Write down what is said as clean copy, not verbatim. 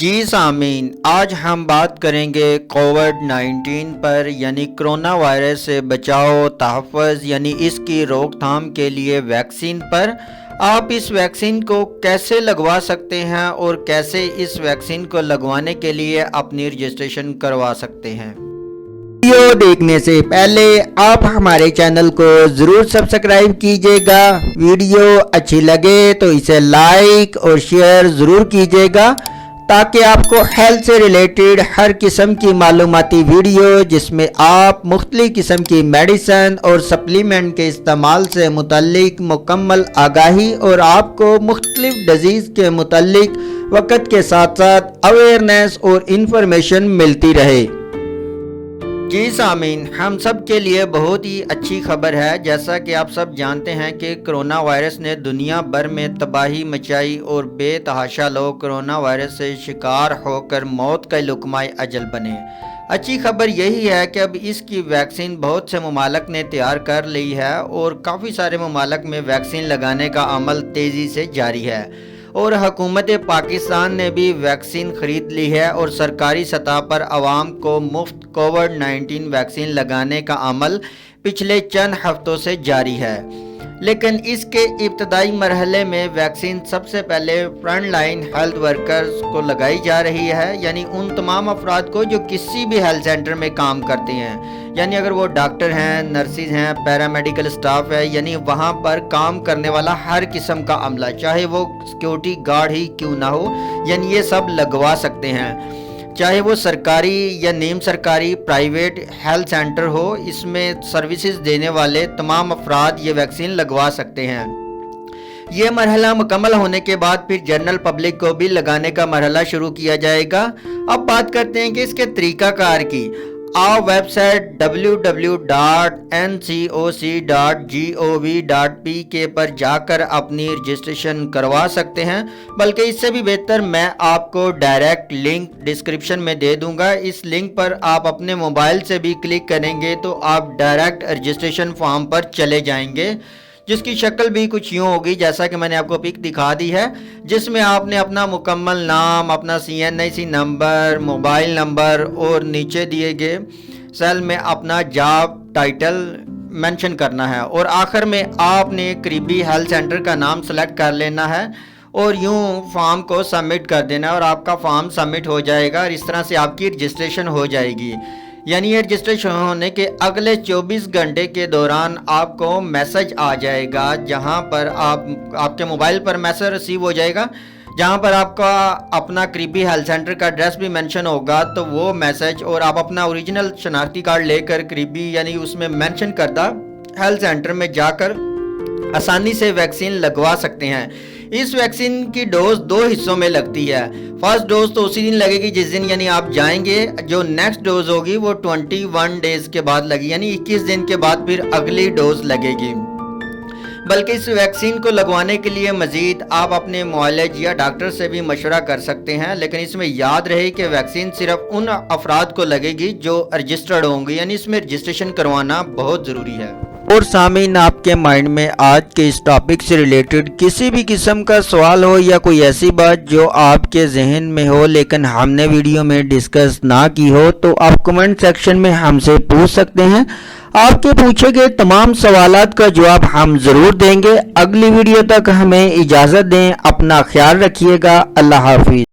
جی سامعین، آج ہم بات کریں گے کووڈ-19 پر، یعنی کرونا وائرس سے بچاؤ تحفظ یعنی اس کی روک تھام کے لیے ویکسین پر۔ آپ اس ویکسین کو کیسے لگوا سکتے ہیں اور کیسے اس ویکسین کو لگوانے کے لیے اپنی رجسٹریشن کروا سکتے ہیں۔ ویڈیو دیکھنے سے پہلے آپ ہمارے چینل کو ضرور سبسکرائب کیجئے گا۔ ویڈیو اچھی لگے تو اسے لائک اور شیئر ضرور کیجئے گا تاکہ آپ کو ہیلتھ سے ریلیٹڈ ہر قسم کی معلوماتی ویڈیو، جس میں آپ مختلف قسم کی میڈیسن اور سپلیمنٹ کے استعمال سے متعلق مکمل آگاہی اور آپ کو مختلف ڈیزیز کے متعلق وقت کے ساتھ ساتھ اویئرنیس اور انفارمیشن ملتی رہے۔ جی سامعین، ہم سب کے لیے بہت ہی اچھی خبر ہے۔ جیسا کہ آپ سب جانتے ہیں کہ کرونا وائرس نے دنیا بھر میں تباہی مچائی اور بے تحاشا لوگ کرونا وائرس سے شکار ہو کر موت کا لقمہ اجل بنے۔ اچھی خبر یہی ہے کہ اب اس کی ویکسین بہت سے ممالک نے تیار کر لی ہے اور کافی سارے ممالک میں ویکسین لگانے کا عمل تیزی سے جاری ہے، اور حکومت پاکستان نے بھی ویکسین خرید لی ہے اور سرکاری سطح پر عوام کو مفت کووڈ-19 ویکسین لگانے کا عمل پچھلے چند ہفتوں سے جاری ہے۔ لیکن اس کے ابتدائی مرحلے میں ویکسین سب سے پہلے فرنٹ لائن ہیلتھ ورکرز کو لگائی جا رہی ہے، یعنی ان تمام افراد کو جو کسی بھی ہیلتھ سینٹر میں کام کرتے ہیں، یعنی اگر وہ ڈاکٹر ہیں، نرسز ہیں، پیرامیڈیکل سٹاف ہے، یعنی وہاں پر کام کرنے والا ہر قسم کا عملہ، چاہے وہ سیکیورٹی گارڈ ہی کیوں نہ ہو، یعنی یہ سب لگوا سکتے ہیں، چاہے وہ سرکاری یا نیم سرکاری پرائیویٹ ہیلتھ سینٹر ہو۔ اس میں سروسز دینے والے تمام افراد یہ ویکسین لگوا سکتے ہیں۔ یہ مرحلہ مکمل ہونے کے بعد پھر جنرل پبلک کو بھی لگانے کا مرحلہ شروع کیا جائے گا۔ اب بات کرتے ہیں کہ اس کے طریقہ کار کی۔ آپ ویب سائٹ www.ncoc.gov.pk پر جا کر اپنی رجسٹریشن کروا سکتے ہیں، بلکہ اس سے بھی بہتر میں آپ کو ڈائریکٹ لنک ڈسکرپشن میں دے دوں گا۔ اس لنک پر آپ اپنے موبائل سے بھی کلک کریں گے تو آپ ڈائریکٹ رجسٹریشن فارم پر چلے جائیں گے، جس کی شکل بھی کچھ یوں ہوگی جیسا کہ میں نے آپ کو پک دکھا دی ہے، جس میں آپ نے اپنا مکمل نام، اپنا CNIC نمبر، موبائل نمبر اور نیچے دیے گئے سیل میں اپنا جاب ٹائٹل مینشن کرنا ہے، اور آخر میں آپ نے قریبی ہیلتھ سینٹر کا نام سلیکٹ کر لینا ہے اور یوں فارم کو سبمٹ کر دینا ہے، اور آپ کا فارم سبمٹ ہو جائے گا، اور اس طرح سے آپ کی رجسٹریشن ہو جائے گی۔ یعنی یہ رجسٹریشن ہونے کے اگلے 24 گھنٹے کے دوران آپ کو میسج آ جائے گا، جہاں پر آپ کے موبائل پر میسج ریسیو ہو جائے گا، جہاں پر آپ کا اپنا قریبی ہیلتھ سینٹر کا ایڈریس بھی مینشن ہوگا۔ تو وہ میسج اور آپ اپنا اوریجنل شناختی کارڈ لے کر قریبی یعنی اس میں مینشن کردہ ہیلتھ سینٹر میں جا کر آسانی سے ویکسین لگوا سکتے ہیں۔ اس ویکسین کی ڈوز 2 حصوں میں لگتی ہے۔ فرسٹ ڈوز تو اسی دن لگے گی جس دن یعنی آپ جائیں گے، جو نیکسٹ ڈوز ہوگی وہ 21 ڈیز کے بعد لگی، یعنی 21 دن کے بعد پھر اگلی ڈوز لگے گی۔ بلکہ اس ویکسین کو لگوانے کے لیے مزید آپ اپنے معالج یا ڈاکٹر سے بھی مشورہ کر سکتے ہیں، لیکن اس میں یاد رہے کہ ویکسین صرف ان افراد کو لگے گی جو رجسٹرڈ ہوں گے، یعنی اس میں رجسٹریشن کروانا بہت ضروری ہے۔ اور سامعین، آپ کے مائنڈ میں آج کے اس ٹاپک سے ریلیٹڈ کسی بھی قسم کا سوال ہو یا کوئی ایسی بات جو آپ کے ذہن میں ہو لیکن ہم نے ویڈیو میں ڈسکس نہ کی ہو، تو آپ کمنٹ سیکشن میں ہم سے پوچھ سکتے ہیں۔ آپ کے پوچھے گئے تمام سوالات کا جواب ہم ضرور دیں گے۔ اگلی ویڈیو تک ہمیں اجازت دیں، اپنا خیال رکھیے گا۔ اللہ حافظ۔